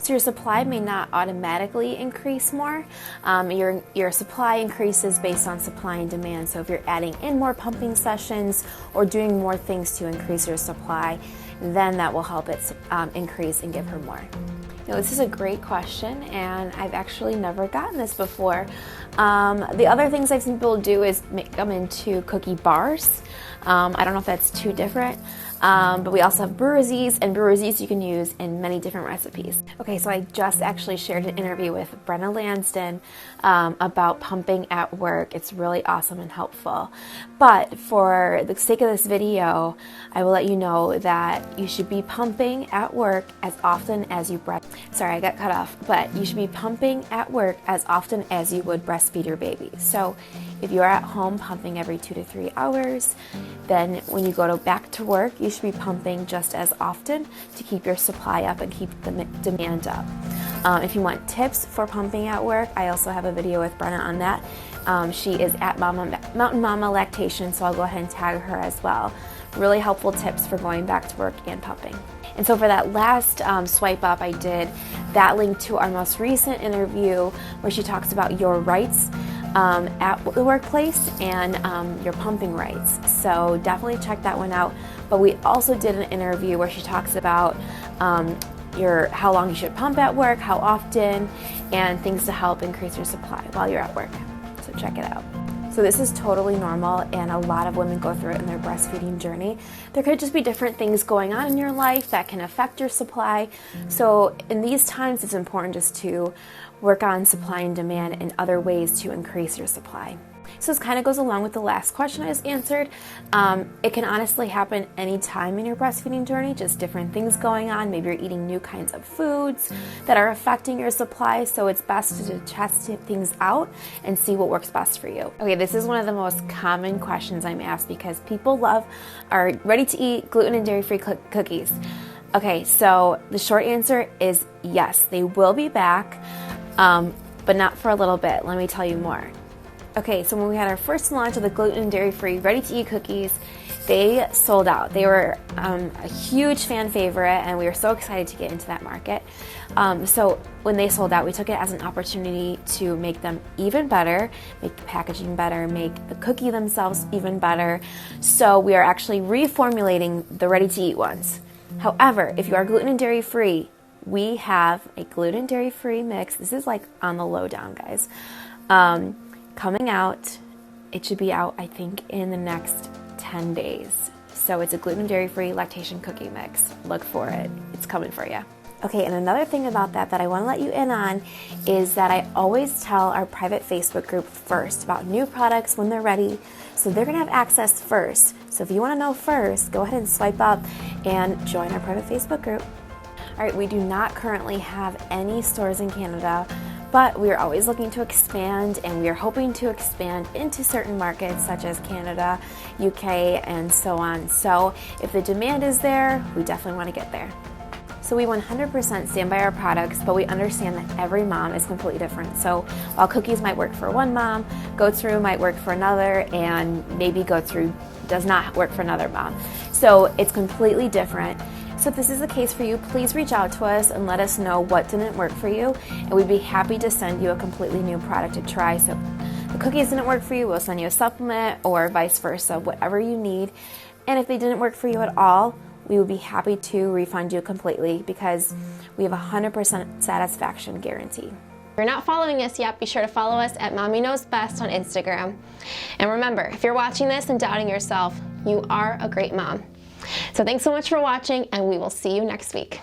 So your supply may not automatically increase more. Your supply increases based on supply and demand. So if you're adding in more pumping sessions or doing more things to increase your supply, then that will help it increase and give her more. This is a great question, and I've actually never gotten this before. The other things I've seen people do is make them into cookie bars. I don't know if that's too different, but we also have bruises, and bruises you can use in many different recipes. Okay, so I just actually shared an interview with Brenna Lansden about pumping at work. It's really awesome and helpful. But for the sake of this video, I will let you know that you should be pumping at work as often as you breastfeed. Sorry, I got cut off, but you should be pumping at work as often as you would breastfeed your baby. So if you're at home pumping every 2 to 3 hours, then when you go back to work, you should be pumping just as often to keep your supply up and keep the demand up. If you want tips for pumping at work, I also have a video with Brenna on that. She is at Mountain Mama Lactation, so I'll go ahead and tag her as well. Really helpful tips for going back to work and pumping. And so for that last swipe up, I did that link to our most recent interview where she talks about your rights at the workplace and your pumping rights. So definitely check that one out. But we also did an interview where she talks about how long you should pump at work, how often, and things to help increase your supply while you're at work. So check it out. So this is totally normal, and a lot of women go through it in their breastfeeding journey. There could just be different things going on in your life that can affect your supply. So in these times, it's important just to work on supply and demand and other ways to increase your supply. So this kind of goes along with the last question I just answered. It can honestly happen anytime in your breastfeeding journey, just different things going on. Maybe you're eating new kinds of foods that are affecting your supply, so it's best to test things out and see what works best for you. Okay, this is one of the most common questions I'm asked because people are ready to eat gluten and dairy-free cookies. Okay, so the short answer is yes, they will be back, but not for a little bit. Let me tell you more. Okay, so when we had our first launch of the gluten and dairy-free ready-to-eat cookies, they sold out. They were a huge fan favorite, and we were so excited to get into that market. So when they sold out, we took it as an opportunity to make them even better, make the packaging better, make the cookie themselves even better. So we are actually reformulating the ready-to-eat ones. However, if you are gluten and dairy-free, we have a gluten and dairy-free mix. This is like on the lowdown, guys. Coming out. It should be out, I think, in the next 10 days. So it's a gluten and dairy-free lactation cookie mix. Look for it. It's coming for you. Okay, and another thing about that I want to let you in on is that I always tell our private Facebook group first about new products when they're ready. So they're going to have access first. So if you want to know first, go ahead and swipe up and join our private Facebook group. All right, we do not currently have any stores in Canada, but we are always looking to expand, and we are hoping to expand into certain markets such as Canada, UK, and so on. So if the demand is there, we definitely want to get there. So we 100% stand by our products, but we understand that every mom is completely different. So while cookies might work for one mom, go through might work for another, and maybe go through does not work for another mom. So it's completely different. So if this is the case for you, please reach out to us and let us know what didn't work for you, and we'd be happy to send you a completely new product to try. So if the cookies didn't work for you, we'll send you a supplement or vice versa, whatever you need. And if they didn't work for you at all, we would be happy to refund you completely because we have a 100% satisfaction guarantee. If you're not following us yet, be sure to follow us at Mommy Knows Best on Instagram. And remember, if you're watching this and doubting yourself, you are a great mom. So thanks so much for watching, and we will see you next week.